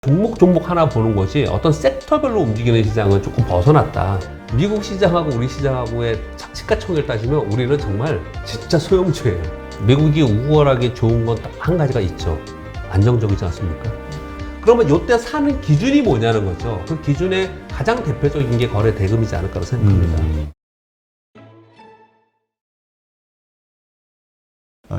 종목 하나 보는 것이 어떤 섹터별로 움직이는 시장은 조금 벗어났다. 미국 시장하고 우리 시장하고의 시가총액을 따지면 우리는 정말 진짜 소형주예요. 미국이 우월하게 좋은 건 딱 한 가지가 있죠. 안정적이지 않습니까? 그러면 이때 사는 기준이 뭐냐는 거죠. 그 기준의 가장 대표적인 게 거래 대금이지 않을까로 생각합니다.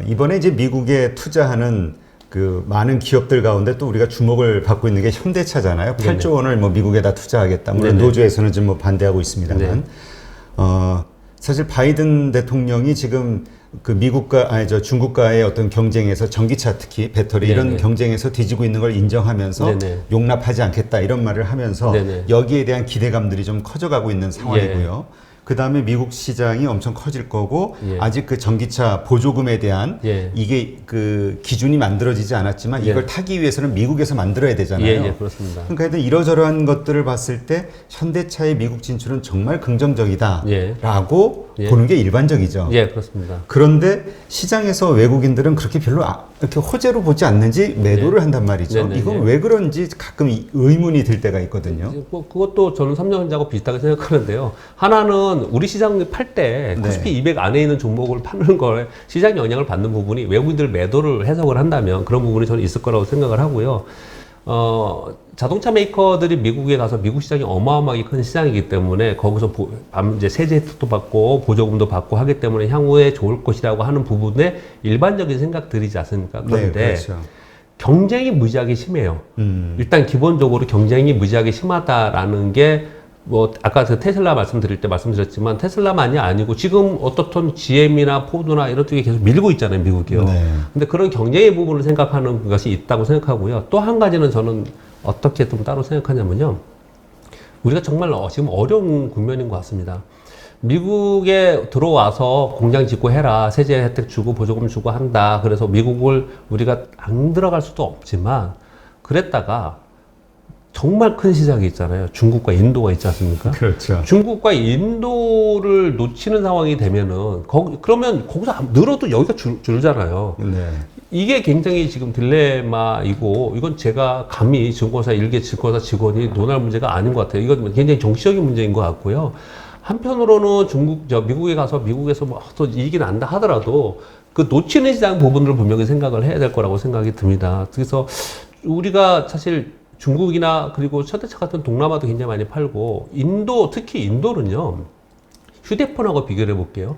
이번에 이제 미국에 투자하는 그 많은 기업들 가운데 또 우리가 주목을 받고 있는 게 현대차잖아요. 8조 원을 뭐 미국에다 투자하겠다. 물론 노조에서는 좀 뭐 반대하고 있습니다만, 사실 바이든 대통령이 지금 그 중국과의 어떤 경쟁에서 전기차 특히 배터리 이런 경쟁에서 뒤지고 있는 걸 인정하면서 용납하지 않겠다 이런 말을 하면서 여기에 대한 기대감들이 좀 커져가고 있는 상황이고요. 그 다음에 미국 시장이 엄청 커질 거고 아직 그 전기차 보조금에 대한 이게 그 기준이 만들어지지 않았지만 이걸 타기 위해서는 미국에서 만들어야 되잖아요. 그렇습니다. 그러니까 하여튼 이러저러한 것들을 봤을 때 현대차의 미국 진출은 정말 긍정적이다라고 보는 게 일반적이죠. 그렇습니다. 그런데 시장에서 외국인들은 그렇게 별로 이렇게 호재로 보지 않는지 매도를 한단 말이죠. 이건 왜 그런지 가끔 의문이 들 때가 있거든요. 그것도 저는 삼성전자하고 비슷하게 생각하는데요. 하나는 우리 시장이 팔 때 코스피 200 안에 있는 종목을 파는 거에 시장 영향을 받는 부분이 외국인들 매도를 해석을 한다면 그런 부분이 저는 있을 거라고 생각을 하고요. 자동차 메이커들이 미국에 가서 미국 시장이 어마어마하게 큰 시장이기 때문에 거기서 이제 세제 혜택도 받고 보조금도 받고 하기 때문에 향후에 좋을 것이라고 하는 부분에 일반적인 생각들이지 않습니까? 그런데 그렇죠. 경쟁이 무지하게 심해요. 일단 기본적으로 경쟁이 무지하게 심하다라는 게 뭐 아까 그 테슬라 말씀드릴 때 말씀드렸지만 테슬라만이 아니고 지금 어떻든 GM이나 포드나 이런 쪽에 계속 밀고 있잖아요, 미국이요. 근데 그런 경쟁의 부분을 생각하는 것이 있다고 생각하고요. 또 한 가지는 저는 어떻게 좀 따로 생각하냐면요. 우리가 정말 지금 어려운 국면인 것 같습니다. 미국에 들어와서 공장 짓고 해라, 세제 혜택 주고 보조금 주고 한다. 그래서 미국을 우리가 안 들어갈 수도 없지만 그랬다가 정말 큰 시장이 있잖아요. 중국과 인도가 있지 않습니까? 그렇죠. 중국과 인도를 놓치는 상황이 되면은 그러면 거기서 늘어도 여기가 줄잖아요. 이게 굉장히 지금 딜레마이고 이건 제가 감히 증권사 일개 증권사 직원이 논할 문제가 아닌 것 같아요. 이건 굉장히 정치적인 문제인 것 같고요. 한편으로는 미국에 가서 미국에서 뭐 또 이익이 난다 하더라도 그 놓치는 시장 부분을 분명히 생각을 해야 될 거라고 생각이 듭니다. 그래서 우리가 사실 중국이나 그리고 현대차 같은 동남아도 굉장히 많이 팔고 특히 인도는요. 휴대폰하고 비교를 해볼게요.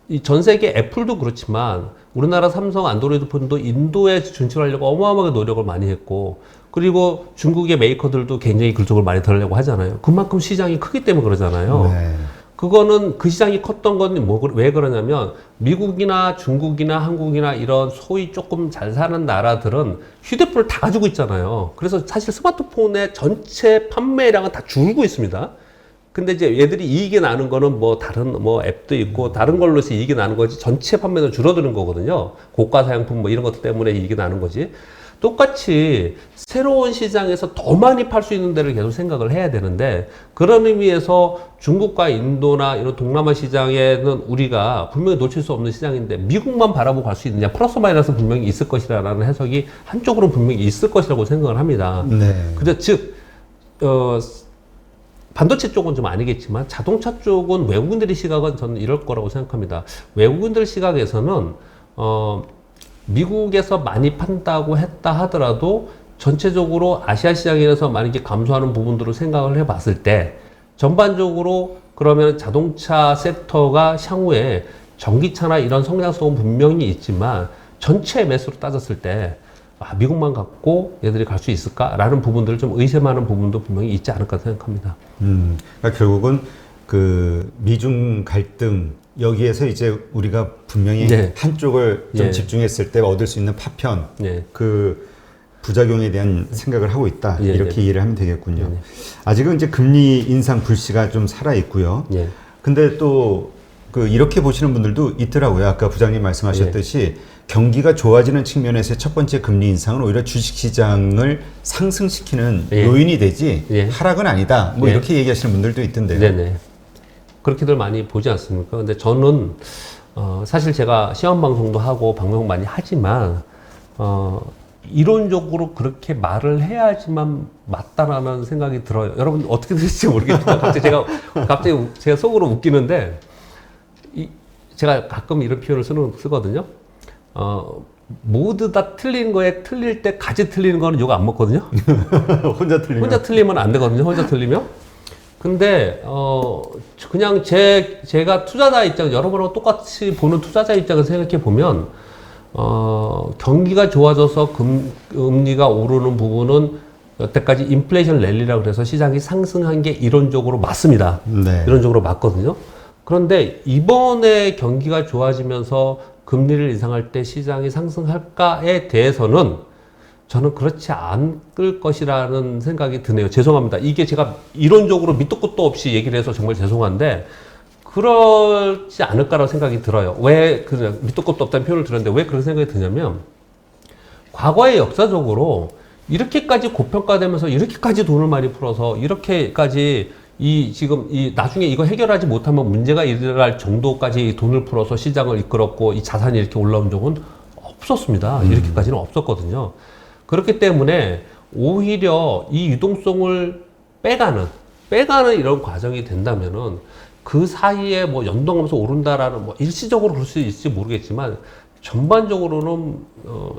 이 전 세계 애플도 그렇지만 우리나라 삼성 안드로이드 폰도 인도에 진출하려고 어마어마하게 노력을 많이 했고 그리고 중국의 메이커들도 굉장히 그쪽을 많이 들으려고 하잖아요. 그만큼 시장이 크기 때문에 그러잖아요. 그거는 그 시장이 컸던 건 왜 그러냐면 미국이나 중국이나 한국이나 이런 소위 조금 잘 사는 나라들은 휴대폰을 다 가지고 있잖아요. 그래서 사실 스마트폰의 전체 판매량은 다 줄고 있습니다. 근데 이제 얘들이 이익이 나는 거는 뭐 다른 뭐 앱도 있고 다른 걸로서 이익이 나는 거지 전체 판매는 줄어드는 거거든요. 고가 사양품 뭐 이런 것들 때문에 이익이 나는 거지. 똑같이 새로운 시장에서 더 많이 팔 수 있는 데를 계속 생각을 해야 되는데 그런 의미에서 중국과 인도나 이런 동남아 시장에는 우리가 분명히 놓칠 수 없는 시장인데 미국만 바라보고 갈 수 있느냐 플러스 마이너스 분명히 있을 것이라는 해석이 한쪽으로 분명히 있을 것이라고 생각을 합니다. 그래서 즉 반도체 쪽은 좀 아니겠지만 자동차 쪽은 외국인들의 시각은 저는 이럴 거라고 생각합니다. 외국인들 시각에서는 미국에서 많이 판다고 했다 하더라도 전체적으로 아시아 시장에서 만약에 감소하는 부분들을 생각을 해봤을 때 전반적으로 그러면 자동차 섹터가 향후에 전기차나 이런 성장성은 분명히 있지만 전체 매수로 따졌을 때 미국만 갖고 얘들이 갈 수 있을까라는 부분들을 좀 의심하는 부분도 분명히 있지 않을까 생각합니다. 그러니까 결국은 그 미중 갈등 여기에서 이제 우리가 분명히 한쪽을 좀 집중했을 때 얻을 수 있는 파편, 그 부작용에 대한 생각을 하고 있다. 이렇게 이해를 하면 되겠군요. 아직은 이제 금리 인상 불씨가 좀 살아 있고요. 근데 또 그 이렇게 보시는 분들도 있더라고요. 아까 부장님 말씀하셨듯이 경기가 좋아지는 측면에서 첫 번째 금리 인상은 오히려 주식시장을 상승시키는 요인이 되지 하락은 아니다. 뭐 이렇게 얘기하시는 분들도 있던데요. 그렇게들 많이 보지 않습니까? 근데 저는 사실 제가 시험 방송도 하고 방송 많이 하지만 이론적으로 그렇게 말을 해야지만 맞다라는 생각이 들어요. 여러분 어떻게 들을지 모르겠지만 갑자기 제가 속으로 웃기는데 제가 가끔 이런 표현을 쓰거든요. 모두 다 틀린 거에 틀릴 때 같이 틀리는 거는 욕 안 먹거든요. 혼자 틀리면 안 되거든요. 혼자 틀리면. 근데 그냥 제가 투자자 입장, 여러분하고 똑같이 보는 투자자 입장을 생각해 보면 경기가 좋아져서 금리가 오르는 부분은 여태까지 인플레이션 랠리라고 그래서 시장이 상승한 게 이론적으로 맞습니다. 네. 이론적으로 맞거든요. 그런데 이번에 경기가 좋아지면서 금리를 인상할 때 시장이 상승할까에 대해서는 저는 그렇지 않을 것이라는 생각이 드네요. 죄송합니다. 이게 제가 이론적으로 밑도 끝도 없이 얘기를 해서 정말 죄송한데 그렇지 않을까라고 생각이 들어요. 왜 그냥 밑도 끝도 없다는 표현을 들었는데 왜 그런 생각이 드냐면 과거의 역사적으로 이렇게까지 고평가되면서 이렇게까지 돈을 많이 풀어서 이렇게까지 나중에 이거 해결하지 못하면 문제가 일어날 정도까지 돈을 풀어서 시장을 이끌었고 이 자산이 이렇게 올라온 적은 없었습니다. 이렇게까지는 없었거든요. 그렇기 때문에 오히려 이 유동성을 빼가는 이런 과정이 된다면은 그 사이에 뭐 연동하면서 오른다라는 뭐 일시적으로 그럴 수 있을지 모르겠지만 전반적으로는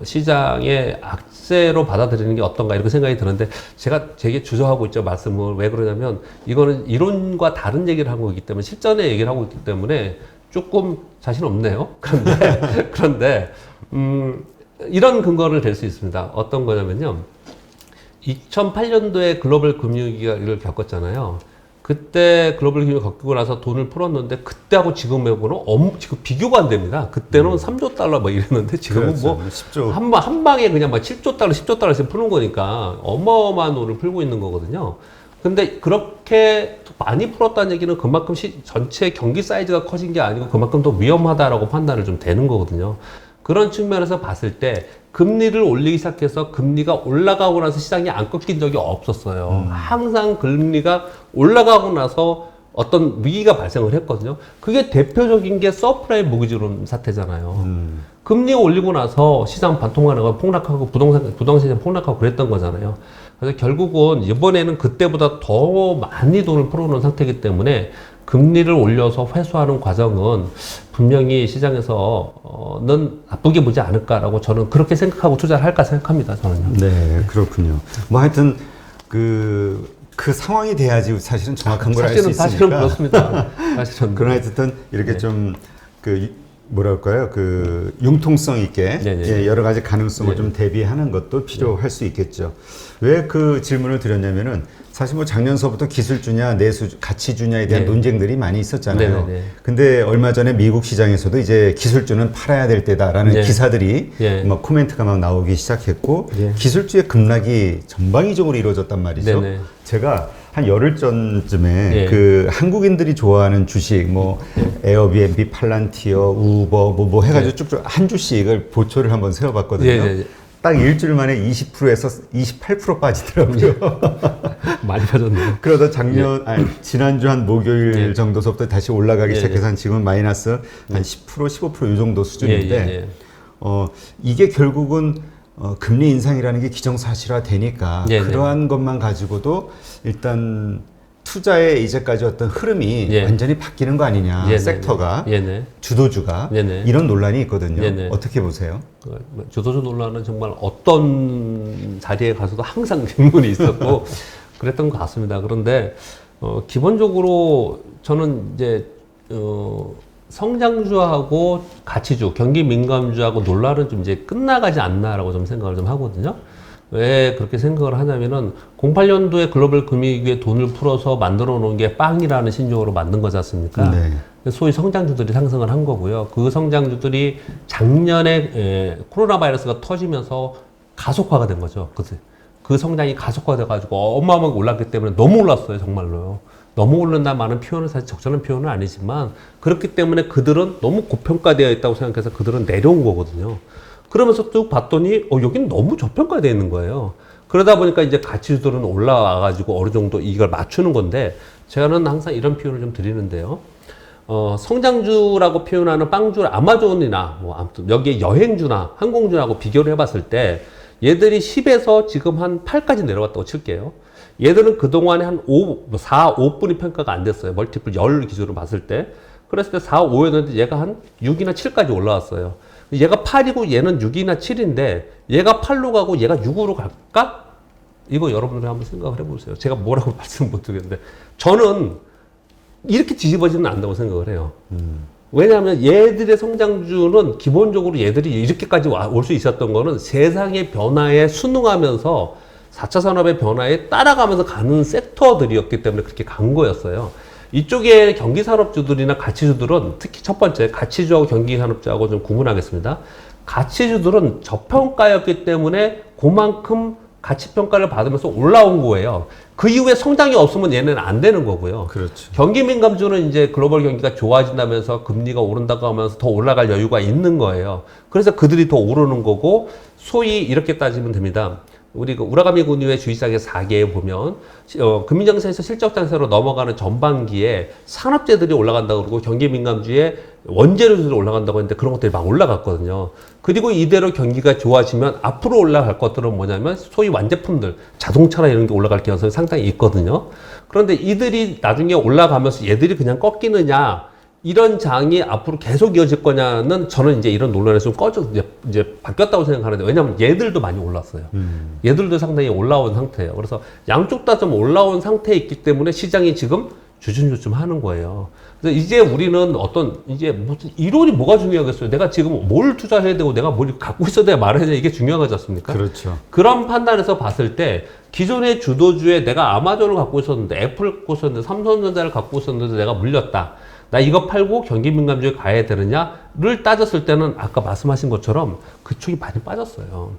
시장의 악재로 받아들이는 게 어떤가 이렇게 생각이 드는데 제가 되게 주저하고 있죠 말씀을. 왜 그러냐면 이거는 이론과 다른 얘기를 하고 있기 때문에 실전의 얘기를 하고 있기 때문에 조금 자신 없네요. 그런데 이런 근거를 댈 수 있습니다. 어떤 거냐면요. 2008년도에 글로벌 금융위기를 겪었잖아요. 그때 글로벌 금융을 겪고 나서 돈을 풀었는데 그때하고 지금하고는 지금 비교가 안 됩니다. 그때는 3조 달러 뭐 이랬는데 지금은 그렇죠. 뭐 10조. 한 방에 그냥 막 7조 달러, 10조 달러씩 푸는 거니까 어마어마한 돈을 풀고 있는 거거든요. 근데 그렇게 많이 풀었다는 얘기는 그만큼 전체 경기 사이즈가 커진 게 아니고 그만큼 더 위험하다라고 판단을 좀 되는 거거든요. 그런 측면에서 봤을 때 금리를 올리기 시작해서 금리가 올라가고 나서 시장이 안 꺾인 적이 없었어요. 항상 금리가 올라가고 나서 어떤 위기가 발생을 했거든요. 그게 대표적인 게 서프라임 모기지론 사태잖아요. 금리 올리고 나서 시장 반토막나고 폭락하고 부동산 시장 폭락하고 그랬던 거잖아요. 그래서 결국은 이번에는 그때보다 더 많이 돈을 풀어놓은 상태이기 때문에 금리를 올려서 회수하는 과정은 분명히 시장에서는 나쁘게 보지 않을까라고 저는 그렇게 생각하고 투자를 할까 생각합니다. 저는요. 네, 그렇군요. 뭐 하여튼 그 상황이 돼야지 사실은 정확한 걸 알 수 있으니까. 사실은 그렇습니다. 사실은. 그러나 어쨌든 이렇게 좀 뭐랄까요, 융통성 있게 예, 여러 가지 가능성을 좀 대비하는 것도 필요할 수 있겠죠. 왜 그 질문을 드렸냐면은 사실 뭐 작년서부터 기술주냐 가치주냐에 대한 논쟁들이 많이 있었잖아요. 근데 얼마 전에 미국 시장에서도 이제 기술주는 팔아야 될 때다라는 기사들이 막 코멘트가 막 나오기 시작했고 기술주의 급락이 전방위적으로 이루어졌단 말이죠. 제가 한 열흘 전쯤에 그 한국인들이 좋아하는 주식 뭐 에어비앤비, 팔란티어, 우버 뭐 해가지고 쭉쭉 한 주씩을 보초를 한번 세워봤거든요. 딱 일주일 만에 20%에서 28% 빠지더라고요. 많이 빠졌네요. 그러다 지난주 한 목요일 정도서부터 다시 올라가기 시작해서 한 지금은 마이너스 한 10%, 15% 이 정도 수준인데 이게 결국은 금리 인상이라는 게 기정사실화 되니까 그러한 것만 가지고도 일단 투자의 이제까지 어떤 흐름이 완전히 바뀌는 거 아니냐. 섹터가, 주도주가 이런 논란이 있거든요. 어떻게 보세요? 주도주 논란은 정말 어떤 자리에 가서도 항상 질문이 있었고 그랬던 것 같습니다. 그런데 기본적으로 저는 이제 성장주하고 가치주, 경기 민감주하고 논란은 좀 이제 끝나가지 않나라고 좀 생각을 좀 하거든요. 왜 그렇게 생각을 하냐면은 08년도에 글로벌 금융위기에 돈을 풀어서 만들어 놓은 게 빵이라는 신조어로 만든 거지 않습니까? 소위 성장주들이 상승을 한 거고요. 그 성장주들이 작년에 코로나 바이러스가 터지면서 가속화가 된 거죠. 그 성장이 가속화돼 가지고 어마어마하게 올랐기 때문에 너무 올랐어요, 정말로요. 너무 오른다는 표현은 사실 적절한 표현은 아니지만 그렇기 때문에 그들은 너무 고평가되어 있다고 생각해서 그들은 내려온 거거든요. 그러면서 쭉 봤더니 여긴 너무 저평가되어 있는 거예요. 그러다 보니까 이제 가치주들은 올라와가지고 어느 정도 이걸 맞추는 건데 저는 항상 이런 표현을 좀 드리는데요. 성장주라고 표현하는 빵주, 아마존이나 뭐 아무튼 여기에 여행주나 항공주하고 비교를 해봤을 때 얘들이 10에서 지금 한 8까지 내려갔다고 칠게요. 얘들은 그동안에 한 4, 5분이 평가가 안 됐어요. 멀티플 10 기준으로 봤을 때. 그랬을 때 4, 5였는데 얘가 한 6이나 7까지 올라왔어요. 얘가 8이고 얘는 6이나 7인데 얘가 8로 가고 얘가 6으로 갈까? 이거 여러분들 한번 생각을 해보세요. 제가 뭐라고 말씀 못 드리겠는데 저는 이렇게 뒤집어지는 않는다고 생각을 해요. 왜냐하면 얘들의 성장주는 기본적으로 얘들이 이렇게까지 올 수 있었던 거는 세상의 변화에 순응하면서 4차 산업의 변화에 따라가면서 가는 섹터들이었기 때문에 그렇게 간 거였어요. 이쪽에 경기산업주들이나 가치주들은 특히 첫 번째 가치주하고 경기산업주하고 좀 구분하겠습니다. 가치주들은 저평가였기 때문에 그만큼 가치평가를 받으면서 올라온 거예요. 그 이후에 성장이 없으면 얘는 안 되는 거고요. 그렇죠. 경기민감주는 이제 글로벌 경기가 좋아진다면서 금리가 오른다고 하면서 더 올라갈 여유가 있는 거예요. 그래서 그들이 더 오르는 거고 소위 이렇게 따지면 됩니다. 우리 그 우라가미 군유의 주의사항의 4개에 보면 금융장세에서 실적장세로 넘어가는 전반기에 산업재들이 올라간다고 그러고 경기민감주에 원재료들이 올라간다고 했는데 그런 것들이 막 올라갔거든요. 그리고 이대로 경기가 좋아지면 앞으로 올라갈 것들은 뭐냐면 소위 완제품들, 자동차나 이런 게 올라갈 가능성이 상당히 있거든요. 그런데 이들이 나중에 올라가면서 얘들이 그냥 꺾이느냐, 이런 장이 앞으로 계속 이어질 거냐는 저는 이제 이런 논란에서 좀 이제 바뀌었다고 생각하는데, 왜냐하면 얘들도 많이 올랐어요. 얘들도 상당히 올라온 상태예요. 그래서 양쪽 다 좀 올라온 상태에 있기 때문에 시장이 지금 주춤주춤 하는 거예요. 그래서 이제 우리는 이제 무슨 이론이 뭐가 중요하겠어요? 내가 지금 뭘 투자해야 되고 내가 뭘 갖고 있어야 돼 말해야 돼, 이게 중요하지 않습니까? 그렇죠. 그런 판단에서 봤을 때 기존의 주도주에 내가 아마존을 갖고 있었는데, 애플을 갖고 있었는데, 삼성전자를 갖고 있었는데 내가 물렸다. 나 이거 팔고 경기민감주에 가야 되느냐를 따졌을 때는 아까 말씀하신 것처럼 그쪽이 많이 빠졌어요.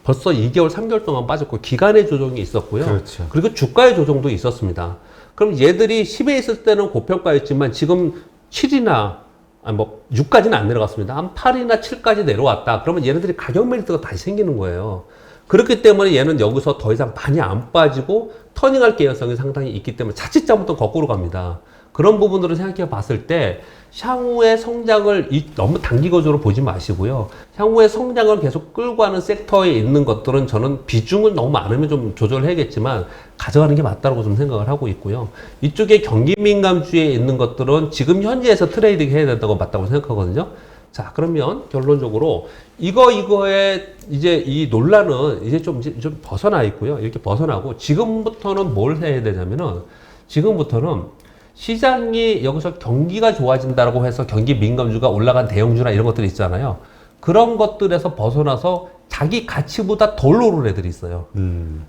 벌써 2개월, 3개월 동안 빠졌고 기간의 조정이 있었고요. 그렇죠. 그리고 주가의 조정도 있었습니다. 그럼 얘들이 10에 있을 때는 고평가였지만 지금 7이나 6까지는 안 내려갔습니다. 한 8이나 7까지 내려왔다. 그러면 얘네들이 가격 메리트가 다시 생기는 거예요. 그렇기 때문에 얘는 여기서 더 이상 많이 안 빠지고 터닝할 개연성이 상당히 있기 때문에 자칫 잘못하면 거꾸로 갑니다. 그런 부분들을 생각해 봤을 때 향후의 성장을 너무 단기적으로 보지 마시고요. 향후의 성장을 계속 끌고 가는 섹터에 있는 것들은 저는 비중을 너무 많으면 좀 조절해야겠지만 가져가는 게 맞다고 좀 생각을 하고 있고요. 이쪽에 경기민감주에 있는 것들은 지금 현재에서 트레이딩 해야 된다고 맞다고 생각하거든요. 자, 그러면 결론적으로 이거에 이제 이 논란은 이제 좀 벗어나 있고요. 이렇게 벗어나고 지금부터는 뭘 해야 되냐면은 지금부터는 시장이 여기서 경기가 좋아진다라고 해서 경기 민감주가 올라간 대형주나 이런 것들이 있잖아요. 그런 것들에서 벗어나서 자기 가치보다 덜 오른 애들이 있어요.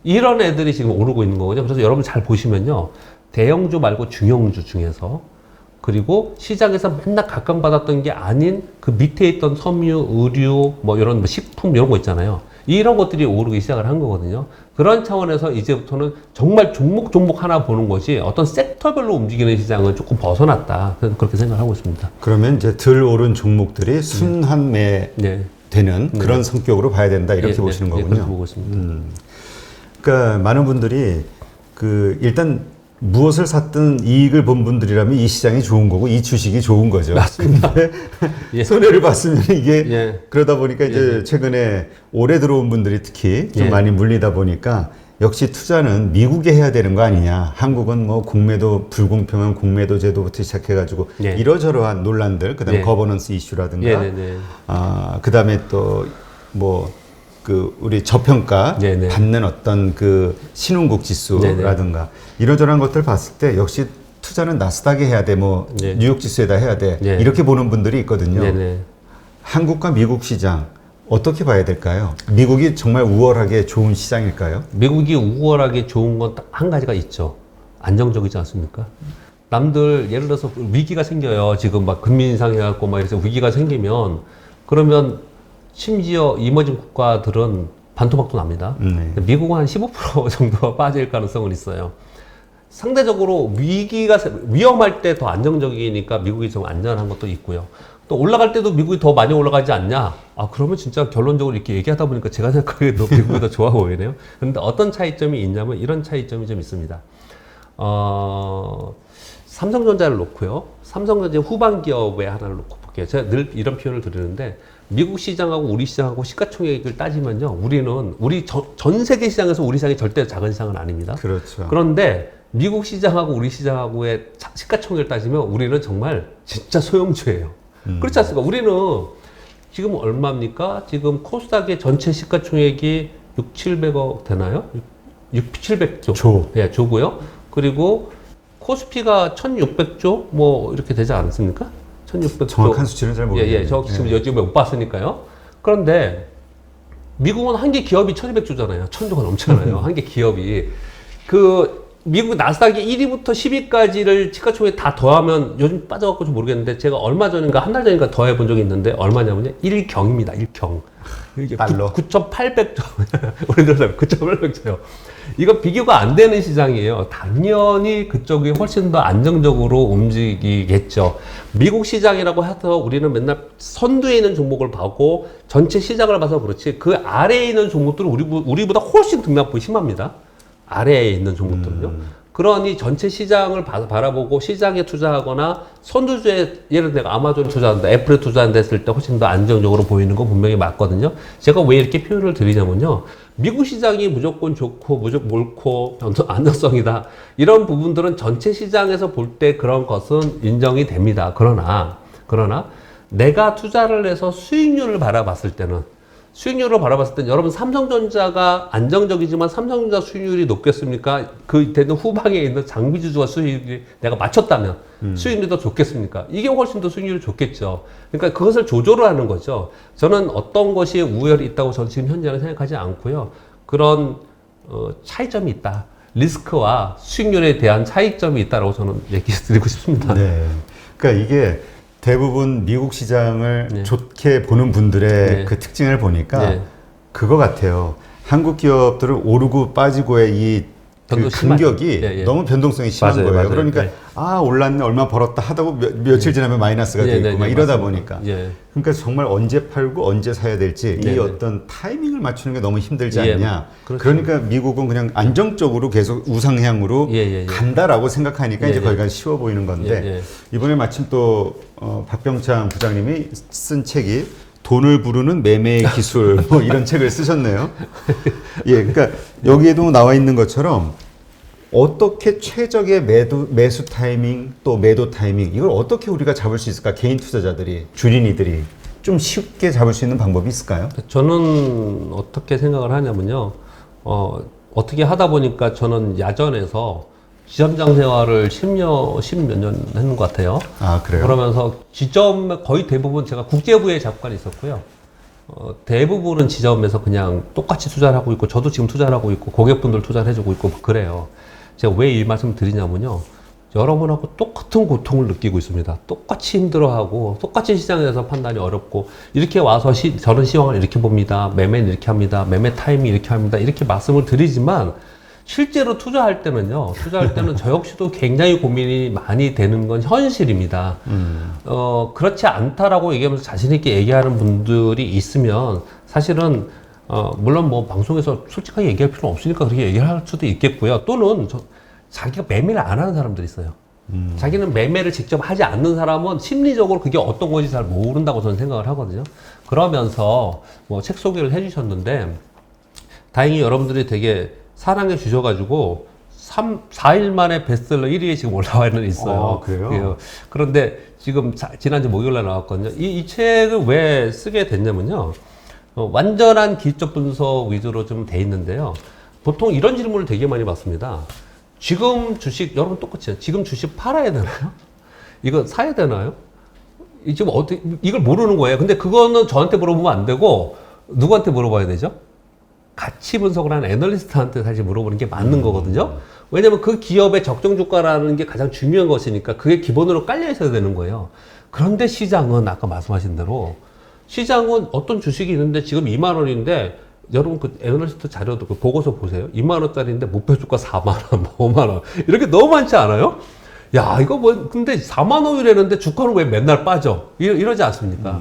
이런 애들이 지금 오르고 있는 거거든요. 그래서 여러분 잘 보시면요. 대형주 말고 중형주 중에서, 그리고 시장에서 맨날 각광받았던 게 아닌 그 밑에 있던 섬유, 의류, 이런 식품 이런 거 있잖아요. 이런 것들이 오르기 시작을 한 거거든요. 그런 차원에서 이제부터는 정말 종목 하나 보는 것이 어떤 섹터별로 움직이는 시장은 조금 벗어났다. 그렇게 생각을 하고 있습니다. 그러면 이제 덜 오른 종목들이 순환매 되는 그런 성격으로 봐야 된다, 이렇게 보시는 거군요. 그렇게 보고 있습니다. 그러니까 많은 분들이 일단 무엇을 샀든 이익을 본 분들이라면 이 시장이 좋은 거고 이 주식이 좋은 거죠. 맞습니다. 근데 손해를 봤으면 이게 그러다 보니까 이제 최근에 올해 들어온 분들이 특히 좀 많이 물리다 보니까 역시 투자는 미국에 해야 되는 거 아니냐. 한국은 국매도 불공평한 공매도 제도부터 시작해가지고 이러저러한 논란들, 그다음에 거버넌스 이슈라든가, 그다음에 또 우리 저평가 받는 어떤 그 신흥국 지수라든가 이러저러한 것들 봤을 때 역시 투자는 나스닥에 해야 돼, 뉴욕 지수에다 해야 돼, 이렇게 보는 분들이 있거든요. 한국과 미국 시장 어떻게 봐야 될까요? 미국이 정말 우월하게 좋은 시장일까요? 미국이 우월하게 좋은 건 딱 한 가지가 있죠. 안정적이지 않습니까? 남들 예를 들어서 위기가 생겨요. 지금 금리 인상해갖고 이래서 위기가 생기면, 그러면 심지어 이머징 국가들은 반토막도 납니다. 미국은 한 15% 정도 빠질 가능성은 있어요. 상대적으로 위험할 때 더 안정적이니까 미국이 좀 안전한 것도 있고요. 또 올라갈 때도 미국이 더 많이 올라가지 않냐? 그러면 진짜 결론적으로 이렇게 얘기하다 보니까 제가 생각하기에도 미국이 더 좋아 보이네요. 그런데 어떤 차이점이 있냐면 이런 차이점이 좀 있습니다. 삼성전자를 놓고요. 삼성전자 후반 기업의 하나를 놓고 볼게요. 제가 늘 이런 표현을 드리는데, 미국 시장하고 우리 시장하고 시가총액을 따지면요, 우리 전 세계 시장에서 우리 시장이 절대 작은 시장은 아닙니다. 그렇죠. 그런데 미국 시장하고 우리 시장하고의 시가총액을 따지면 우리는 정말 진짜 소형주예요. 그렇지 않습니까? 우리는 지금 얼마입니까? 지금 코스닥의 전체 시가총액이 700억 되나요? 700조. 조. 예, 조고요. 그리고 코스피가 1600조 뭐 이렇게 되지 않습니까? 1600조. 정확한 수치는 잘 모르겠네요. 예, 저 지금 요즘에 못 봤으니까요. 그런데 미국은 한 개 기업이 1200조잖아요. 1000조가 넘잖아요. 한 개 기업이. 미국 나스닥이 1위부터 10위까지를 시가총액 다 더하면 요즘 빠져갖고 좀 모르겠는데 제가 얼마 전인가 한 달 전인가 더해 본 적이 있는데 얼마냐면요. 1경입니다. 1경. 달러. 9,800조. 우리나라 9,800조요. 이거 비교가 안 되는 시장이에요. 당연히 그쪽이 훨씬 더 안정적으로 움직이겠죠. 미국 시장이라고 해서 우리는 맨날 선두에 있는 종목을 보고 전체 시장을 봐서 그렇지 그 아래에 있는 종목들은 우리보다 훨씬 등락폭이 심합니다. 아래에 있는 종목들은요. 그러니 전체 시장을 바라보고 시장에 투자하거나 선두주에 예를 들어 내가 아마존에 투자한다, 애플에 투자한다 했을 때 훨씬 더 안정적으로 보이는 건 분명히 맞거든요. 제가 왜 이렇게 표현을 드리냐면요. 미국 시장이 무조건 좋고 무조건 옳고 안정성이다. 이런 부분들은 전체 시장에서 볼 때 그런 것은 인정이 됩니다. 그러나 내가 투자를 해서 수익률을 바라봤을 때는 여러분 삼성전자가 안정적이지만 삼성전자 수익률이 높겠습니까? 그 되는 후방에 있는 장비주주가 수익률이 내가 맞췄다면 수익률이 더 좋겠습니까? 이게 훨씬 더 수익률이 좋겠죠. 그러니까 그것을 조절을 하는 거죠. 저는 어떤 것이 우열이 있다고 저는 지금 현재는 생각하지 않고요. 그런 차이점이 있다. 리스크와 수익률에 대한 차이점이 있다라고 저는 얘기 드리고 싶습니다. 네. 그러니까 이게 대부분 미국 시장을 네. 좋게 보는 분들의 네. 그 특징을 보니까 네. 그거 같아요. 한국 기업들은 오르고 빠지고의 이 그 간격이 너무 변동성이 심한 맞아요, 거예요. 맞아요. 그러니까 네. 올랐네 얼마 벌었다 하다고 며칠 지나면 마이너스가 돼 있고 막 이러다 맞습니다. 보니까 예. 그러니까 정말 언제 팔고 언제 사야 될지 이 네네. 어떤 타이밍을 맞추는 게 너무 힘들지 예, 않냐. 그렇죠. 그러니까 미국은 그냥 안정적으로 계속 우상향으로 간다라고 생각하니까 이제 거기가 쉬워 보이는 건데 이번에 마침 또 박병창 부장님이 쓴 책이 돈을 부르는 매매의 기술 뭐 이런 책을 쓰셨네요. 예, 그러니까 여기에도 나와 있는 것처럼 어떻게 최적의 매수 타이밍 또 매도 타이밍 이걸 어떻게 우리가 잡을 수 있을까? 개인 투자자들이 주린이들이 좀 쉽게 잡을 수 있는 방법이 있을까요? 저는 어떻게 생각을 하냐면요. 어떻게 하다 보니까 저는 야전에서 지점장 생활을 10몇 년 했는 것 같아요. 아, 그래요? 그러면서 지점 거의 대부분 제가 국제부에 잠깐 있었고요. 대부분은 지점에서 그냥 똑같이 투자를 하고 있고 저도 지금 투자를 하고 있고 고객분들 투자를 해주고 있고 그래요. 제가 왜 이 말씀 드리냐면요. 여러분하고 똑같은 고통을 느끼고 있습니다. 똑같이 힘들어하고 똑같이 시장에서 판단이 어렵고 이렇게 와서 저는 시황을 이렇게 봅니다. 매매는 이렇게 합니다. 매매 타이밍 이렇게 합니다. 이렇게 말씀을 드리지만 실제로 투자할 때는 저 역시도 굉장히 고민이 많이 되는 건 현실입니다. 그렇지 않다라고 얘기하면서 자신있게 얘기하는 분들이 있으면 사실은, 물론 뭐 방송에서 솔직하게 얘기할 필요는 없으니까 그렇게 얘기를 할 수도 있겠고요. 또는 자기가 매매를 안 하는 사람들이 있어요. 자기는 매매를 직접 하지 않는 사람은 심리적으로 그게 어떤 건지 잘 모른다고 저는 생각을 하거든요. 그러면서 뭐 책 소개를 해주셨는데, 다행히 여러분들이 되게 사랑해 주셔가지고 4일 만에 베스트셀러 1위에 지금 올라와 있어요. 그래요? 그런데 지금 지난주 목요일에 나왔거든요. 이 책을 왜 쓰게 됐냐면요. 완전한 기술적 분석 위주로 좀 돼 있는데요. 보통 이런 질문을 되게 많이 받습니다. 지금 주식, 여러분 똑같이 지금 주식 팔아야 되나요? 이거 사야 되나요? 지금 어떻게, 이걸 모르는 거예요. 근데 그거는 저한테 물어보면 안 되고 누구한테 물어봐야 되죠? 가치 분석을 하는 애널리스트한테 사실 물어보는 게 맞는 거거든요. 왜냐면 그 기업의 적정 주가라는 게 가장 중요한 것이니까 그게 기본으로 깔려 있어야 되는 거예요. 그런데 시장은 아까 말씀하신 대로 시장은 어떤 주식이 있는데 지금 2만 원인데 여러분 그 애널리스트 자료도 그 보고서 보세요. 2만 원짜리인데 목표 주가 4만 원, 5만 원 이렇게 너무 많지 않아요? 야 이거 뭐 근데 4만 원이라는데 주가는 왜 맨날 빠져? 이러지 않습니까?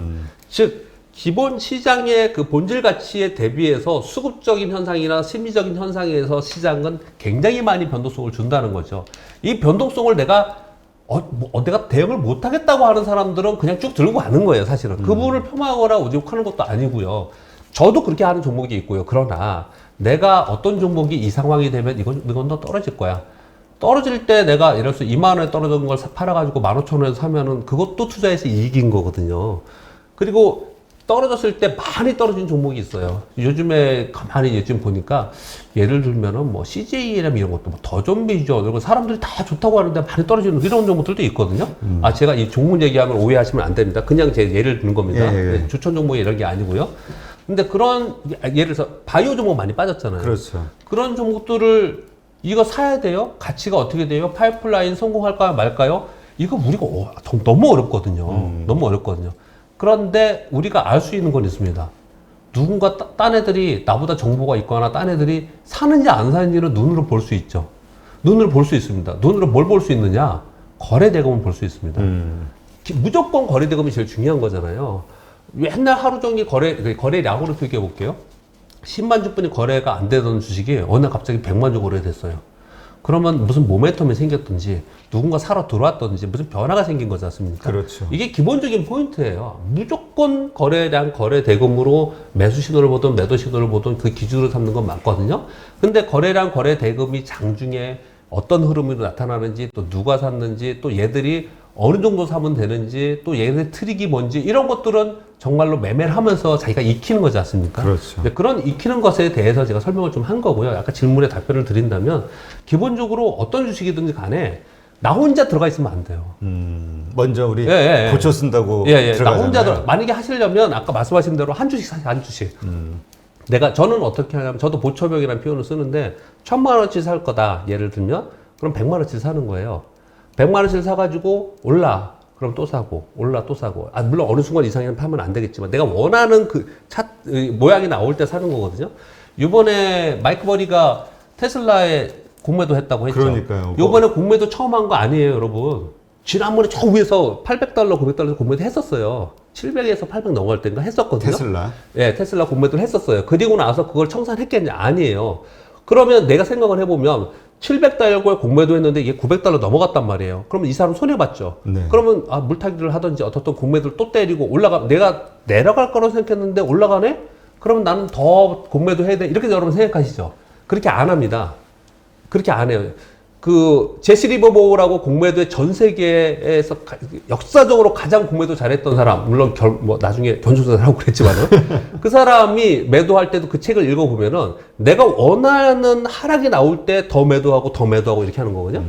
즉 기본 시장의 그 본질 가치에 대비해서 수급적인 현상이나 심리적인 현상에서 시장은 굉장히 많이 변동성을 준다는 거죠. 이 변동성을 내가 내가 대응을 못하겠다고 하는 사람들은 그냥 쭉 들고 가는 거예요, 사실은. 그분을 폄하하거나 우욕하는 것도 아니고요. 저도 그렇게 하는 종목이 있고요. 그러나 내가 어떤 종목이 이 상황이 되면 이건 더 떨어질 거야. 떨어질 때 내가 예를 들어서 2만 원에 떨어진 걸 팔아가지고 15,000원에 사면은 그것도 투자해서 이익인 거거든요. 그리고 떨어졌을 때 많이 떨어진 종목이 있어요. 요즘에 가만히 요즘 보니까 예를 들면은 뭐 CJEM 이런 것도 뭐 더존비죠. 그리고 사람들이 다 좋다고 하는데 많이 떨어지는 이런 종목들도 있거든요. 제가 이 종목 얘기하면 오해하시면 안 됩니다. 그냥 제 예를 드는 겁니다. 네, 추천 종목이 이런 게 아니고요. 근데 그런 예를 들어서 바이오 종목 많이 빠졌잖아요. 그렇죠. 그런 종목들을 이거 사야 돼요? 가치가 어떻게 돼요? 파이프라인 성공할까요? 말까요? 이거 우리가 너무 어렵거든요. 너무 어렵거든요. 그런데 우리가 알 수 있는 건 있습니다. 누군가 딴 애들이 나보다 정보가 있거나 딴 애들이 사는지 안 사는지는 눈으로 볼 수 있죠. 눈으로 볼 수 있습니다. 눈으로 뭘 볼 수 있느냐? 거래대금을 볼 수 있습니다. 무조건 거래대금이 제일 중요한 거잖아요. 맨날 하루 종일 거래량으로 표기해 볼게요. 10만 주뿐이 거래가 안 되던 주식이 어느 날 갑자기 100만 주 거래됐어요. 그러면 무슨 모멘텀이 생겼든지 누군가 사러 들어왔든지 무슨 변화가 생긴 거지 않습니까? 그렇죠. 이게 기본적인 포인트예요. 무조건 거래량, 거래 대금으로 매수 신호를 보든 매도 신호를 보든 그 기준으로 삼는 건 맞거든요. 근데 거래량, 거래 대금이 장중에 어떤 흐름으로 나타나는지 또 누가 샀는지 또 얘들이 어느 정도 사면 되는지 또 얘네 트릭이 뭔지 이런 것들은 정말로 매매를 하면서 자기가 익히는 거지 않습니까? 그렇죠. 그런 익히는 것에 대해서 제가 설명을 좀 한 거고요. 아까 질문에 답변을 드린다면 기본적으로 어떤 주식이든지 간에 나 혼자 들어가 있으면 안 돼요. 먼저 우리 고쳐 쓴다고 나 혼자 만약에 하시려면 아까 말씀하신 대로 한 주씩 사세요. 한 주씩. 저는 어떻게 하냐면 저도 보초벽이라는 표현을 쓰는데 1,000만 원치 살 거다. 예를 들면 그럼 100만 원치 사는 거예요. 100만 원치를 사가지고 올라. 그럼 또 사고, 올라 또 사고. 물론 어느 순간 이상이면 파면 안 되겠지만 내가 원하는 그 모양이 나올 때 사는 거거든요. 이번에 마이크 버리가 테슬라에 공매도 했다고 했죠. 그러니까요. 이번에 공매도 처음 한 거 아니에요, 여러분. 지난번에 저 위에서 $800, $900 공매도 했었어요. 700에서 800 넘어갈 때인가 했었거든요. 테슬라. 예, 테슬라 공매도를 했었어요. 그리고 나서 그걸 청산했겠냐? 아니에요. 그러면 내가 생각을 해보면 $700에 공매도 했는데 이게 $900 넘어갔단 말이에요. 그러면 이 사람 손해봤죠. 네. 그러면 물타기를 하든지 어떤 공매도를 또 때리고 내가 내려갈 거라고 생각했는데 올라가네? 그러면 나는 더 공매도 해야 돼. 이렇게 여러분 생각하시죠. 그렇게 안 합니다. 그렇게 안 해요. 제시 리버보우라고 공매도에 전 세계에서 역사적으로 가장 공매도 잘했던 사람, 물론 나중에 견조사를 하고 그랬지만은, 그 사람이 매도할 때도 그 책을 읽어보면은, 내가 원하는 하락이 나올 때 더 매도하고 이렇게 하는 거거든요.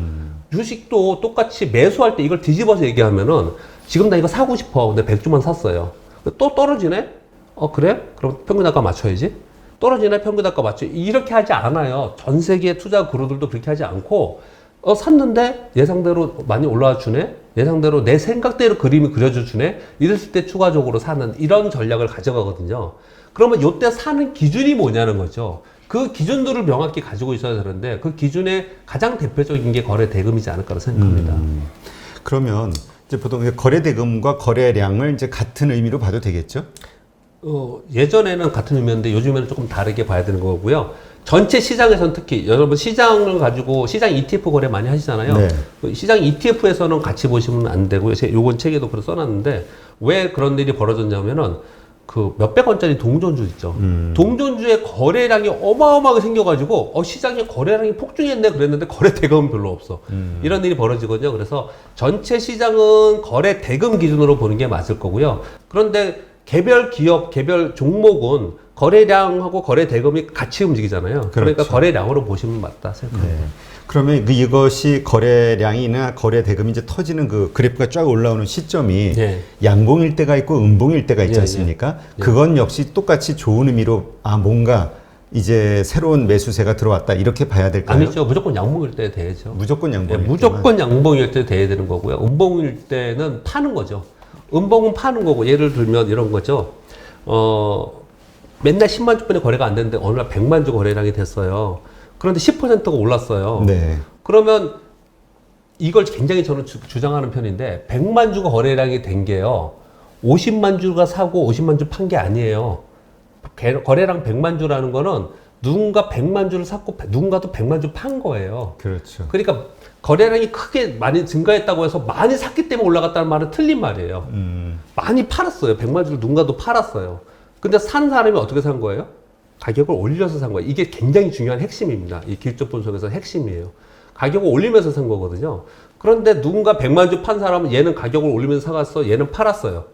주식도 똑같이 매수할 때 이걸 뒤집어서 얘기하면은, 지금 나 이거 사고 싶어. 근데 100주만 샀어요. 또 떨어지네? 그래? 그럼 평균단가 맞춰야지. 떨어지나 평균단가 맞죠? 이렇게 하지 않아요. 전 세계 투자 그룹들도 그렇게 하지 않고 샀는데 예상대로 많이 올라와 주네? 예상대로 내 생각대로 그림이 그려져 주네? 이랬을 때 추가적으로 사는 이런 전략을 가져가거든요. 그러면 이때 사는 기준이 뭐냐는 거죠. 그 기준들을 명확히 가지고 있어야 되는데 그 기준의 가장 대표적인 게 거래 대금이지 않을까라고 생각합니다. 그러면 이제 보통 거래 대금과 거래량을 이제 같은 의미로 봐도 되겠죠? 예전에는 같은 의미였는데 요즘에는 조금 다르게 봐야 되는 거고요. 전체 시장에서는 특히 여러분 시장을 가지고 시장 ETF 거래 많이 하시잖아요. 네. 시장 ETF에서는 같이 보시면 안 되고요. 요번 책에도 그렇게 써놨는데 왜 그런 일이 벌어졌냐면은 그 몇백 원짜리 동전주 있죠. 동전주의 거래량이 어마어마하게 생겨가지고 시장에 거래량이 폭증했네 그랬는데 거래 대금은 별로 없어. 이런 일이 벌어지거든요. 그래서 전체 시장은 거래 대금 기준으로 보는 게 맞을 거고요. 그런데 개별 기업, 개별 종목은 거래량하고 거래 대금이 같이 움직이잖아요. 그러니까 그렇죠. 거래량으로 보시면 맞다 생각합니다. 네. 그러면 이것이 거래량이나 거래 대금이 이제 터지는 그 그래프가 쫙 올라오는 시점이 네. 양봉일 때가 있고 음봉일 때가 있지 네, 않습니까? 그건 역시 똑같이 좋은 의미로 뭔가 이제 새로운 매수세가 들어왔다 이렇게 봐야 될까요? 아니죠. 무조건 양봉일 때 돼야죠. 무조건 양봉일 네, 무조건 양봉일 때 돼야 되는 거고요. 음봉일 때는 파는 거죠. 음봉은 파는 거고 예를 들면 이런 거죠. 맨날 10만 주뿐이 거래가 안 되는데 어느 날 100만 주 거래량이 됐어요. 그런데 10%가 올랐어요. 네. 그러면 이걸 굉장히 저는 주장하는 편인데 100만 주가 거래량이 된 게요. 50만 주가 사고 50만 주 판 게 아니에요. 거래량 100만 주라는 거는 누군가 100만 주를 샀고 누군가도 100만 주 판 거예요. 그렇죠. 그러니까 거래량이 크게 많이 증가했다고 해서 많이 샀기 때문에 올라갔다는 말은 틀린 말이에요. 많이 팔았어요. 100만 주를 누군가도 팔았어요. 근데 산 사람이 어떻게 산 거예요? 가격을 올려서 산 거예요. 이게 굉장히 중요한 핵심입니다. 이 기술적 분석에서 핵심이에요. 가격을 올리면서 산 거거든요. 그런데 누군가 100만 주 판 사람은 얘는 가격을 올리면서 사갔어. 얘는 팔았어요.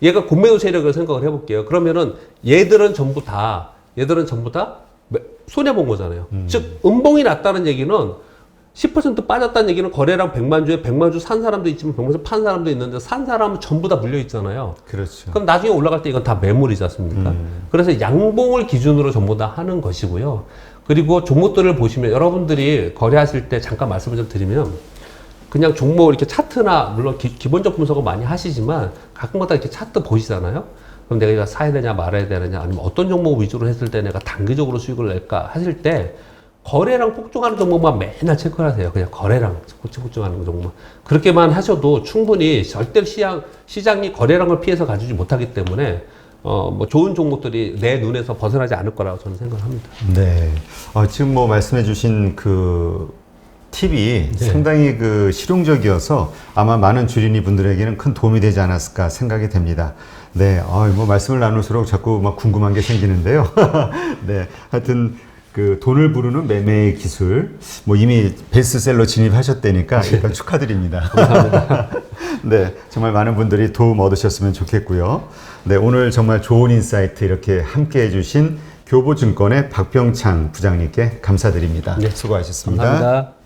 얘가 공매도 세력을 생각을 해볼게요. 그러면은 얘들은 전부 다 손해본 거잖아요. 즉, 음봉이 났다는 얘기는 10% 빠졌다는 얘기는 거래량 100만 주에 100만 주 산 사람도 있지만 100만 주 판 사람도 있는데 산 사람은 전부 다 물려 있잖아요. 그렇죠. 그럼 나중에 올라갈 때 이건 다 매물이지 않습니까? 그래서 양봉을 기준으로 전부 다 하는 것이고요. 그리고 종목들을 보시면 여러분들이 거래하실 때 잠깐 말씀을 좀 드리면 그냥 종목 이렇게 차트나 물론 기본적 분석을 많이 하시지만 가끔가다 이렇게 차트 보시잖아요. 그럼 내가 이거 사야 되냐 말아야 되느냐 아니면 어떤 종목 위주로 했을 때 내가 단기적으로 수익을 낼까 하실 때 거래량 폭증하는 종목만 맨날 체크를 하세요. 그냥 거래량 폭증하는 종목만. 그렇게만 하셔도 충분히 절대 시장이 거래량을 피해서 가지지 못하기 때문에 뭐 좋은 종목들이 내 눈에서 벗어나지 않을 거라고 저는 생각을 합니다. 네. 지금 뭐 말씀해 주신 그 팁이 네. 상당히 그 실용적이어서 아마 많은 주린이 분들에게는 큰 도움이 되지 않았을까 생각이 됩니다. 네. 뭐 말씀을 나눌수록 자꾸 막 궁금한 게 생기는데요. 네. 하여튼 그 돈을 부르는 매매의 기술 뭐 이미 베스트셀러 진입하셨다니까 일단 축하드립니다. 감사합니다. 네, 정말 많은 분들이 도움 얻으셨으면 좋겠고요. 네, 오늘 정말 좋은 인사이트 이렇게 함께 해주신 교보증권의 박병창 부장님께 감사드립니다. 네, 수고하셨습니다. 감사합니다.